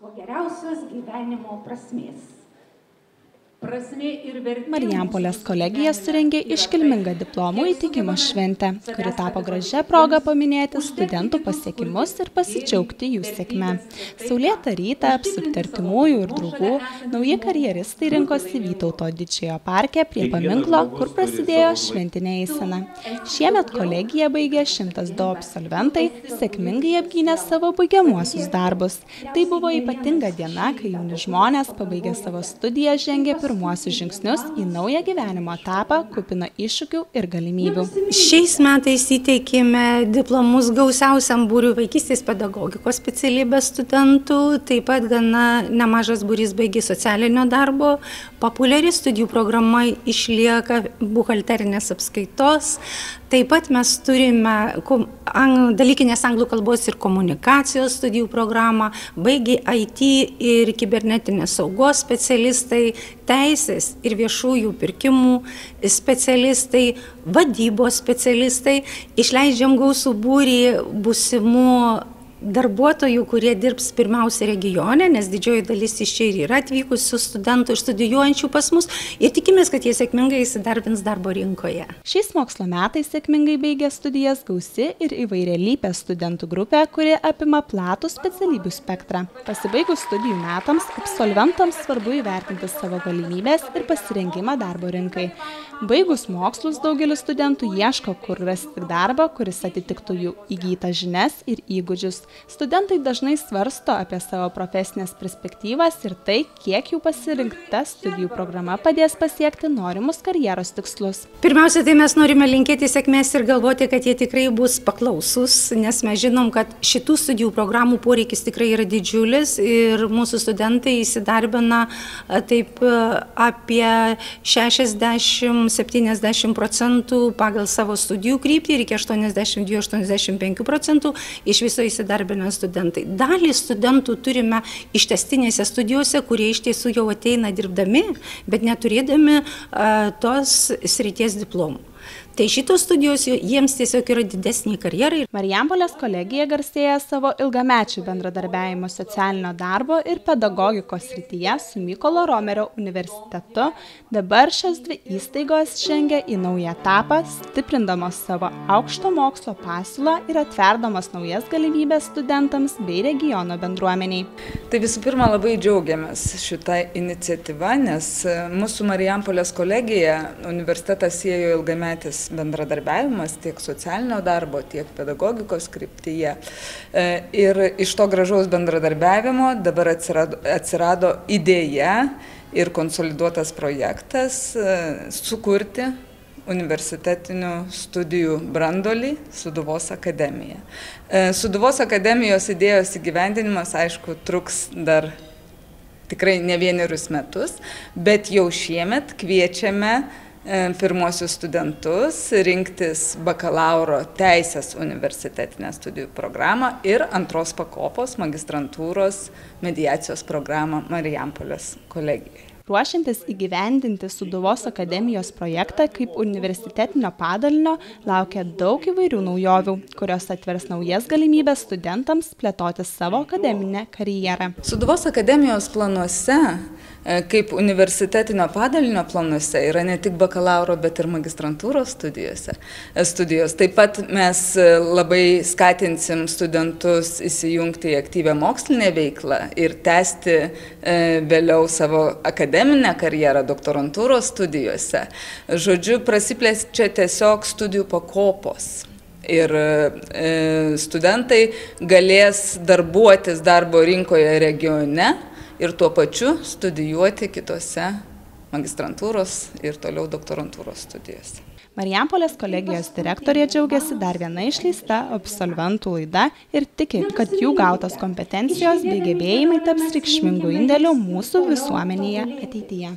kuo geriausios gyvenimo prasmės. Marijampolės kolegija surengė iškilmingą diplomų įteikimo šventę, kuri tapo gražia proga paminėti studentų pasiekimus ir pasidžiaugti jų sėkme. Saulėtą rytą, apsupti artimųjų ir draugų, nauji karjeristai rinkosi Vytauto Didžiojo parke prie paminklo, kur prasidėjo šventinė eisena. Šiemet kolegiją baigė 102 absolventai, sėkmingai apgynė savo baigiamuosius darbus. Tai buvo ypatinga diena, kai jauni žmonės pabaigę savo studijas žengė pirmuosius žingsnius į naują gyvenimo etapą, kupiną iššūkių ir galimybių. Šiais metais įteikėme diplomus gausiausiam būriui vaikystės pedagogikos specialybės studentų, taip pat gana nemažas būrys baigė socialinio darbo, populiari studijų programa išlieka buhalterinės apskaitos, taip pat mes turime dalykinės anglų kalbos ir komunikacijos studijų programą, baigė IT ir kibernetinės saugos specialistai, teisės ir viešųjų pirkimų specialistai, vadybos specialistai. Išleidžiam gausų būrį būsimų darbuotojų, kurie dirbs pirmiausia regione, nes didžioji dalis iš čia ir yra atvykusių studentų ir studijuojančių pas mus ir tikimės, kad jie sėkmingai įsidarbins darbo rinkoje. Šiais mokslo metais sėkmingai baigė studijas gausi ir įvairialypė studentų grupė, kuri apima platų specialybių spektrą. Pasibaigus studijų metams, absolventams svarbu įvertinti savo galimybės ir pasirengimą darbo rinkai. Baigus mokslus, daugelis studentų ieško, kur rasti darbą, kuris atitiktų jų įgytas žinias ir įgūdžius. Studentai dažnai svarsto apie savo profesinės perspektyvas ir tai, kiek jų pasirinkta studijų programa padės pasiekti norimus karjeros tikslus. Pirmiausia, tai mes norime linkėti sėkmės ir galvoti, kad jie tikrai bus paklausus, nes mes žinom, kad šitų studijų programų poreikis tikrai yra didžiulis ir mūsų studentai įsidarbina taip apie 60–70% pagal savo studijų kryptį ir iki 82–85% iš viso įsidarbina studentai. Dalį studentų turime ištęstinėse studijose, kurie iš tiesų jau ateina dirbdami, bet neturėdami tos srities diplomų. Tai šitos studijos jiems tiesiog yra didesnė karjerai. Marijampolės kolegija garsėja savo ilgamečių bendradarbiavimo socialinio darbo ir pedagogikos srityje su Mykolo Romerio universitetu. Dabar šios dvi įstaigos žengia į naują etapą, stiprindamos savo aukšto mokslo pasiūlą ir atverdamos naujas galimybės studentams bei regiono bendruomeniai. Tai visų pirma labai džiaugiamės šitą iniciatyvą, nes mūsų Marijampolės kolegija universitetas siejo ilgametis bendradarbiavimas tiek socialinio darbo, tiek pedagogikos kryptyje. Ir iš to gražaus bendradarbiavimo dabar atsirado idėja ir konsoliduotas projektas sukurti universitetinių studijų branduolį Sūduvos akademija. Sūduvos akademijos idėjos įgyvendinimas, aišku, truks dar tikrai ne vienerius metus, bet jau šiemet kviečiame pirmuosius studentus rinktis bakalauro teisės universitetinę studijų programą ir antros pakopos magistrantūros mediacijos programą Marijampolės kolegijoje. Ruošiantis įgyvendinti Sūduvos akademijos projektą kaip universitetinio padalinio, laukia daug įvairių naujovių, kurios atvers naujas galimybės studentams plėtoti savo akademinę karjerą. Sūduvos akademijos planuose, kaip universitetinio padalinio planuose, yra ne tik bakalauro, bet ir magistrantūros studijos. Taip pat mes labai skatinsim studentus įsijungti į aktyvią mokslinę veiklą ir tęsti vėliau savo akademinę karjerą doktorantūros studijose. Žodžiu, prasiplečia tiesiog studijų pakopos. Ir studentai galės darbuotis darbo rinkoje regione ir tuo pačiu studijuoti kitose magistrantūros ir toliau doktorantūros studijose. Marijampolės kolegijos direktorė džiaugiasi dar viena išleista absolventų laida ir tiki, kad jų gautos kompetencijos bei gebėjimai taps reikšmingų indėlių mūsų visuomenėje ateityje.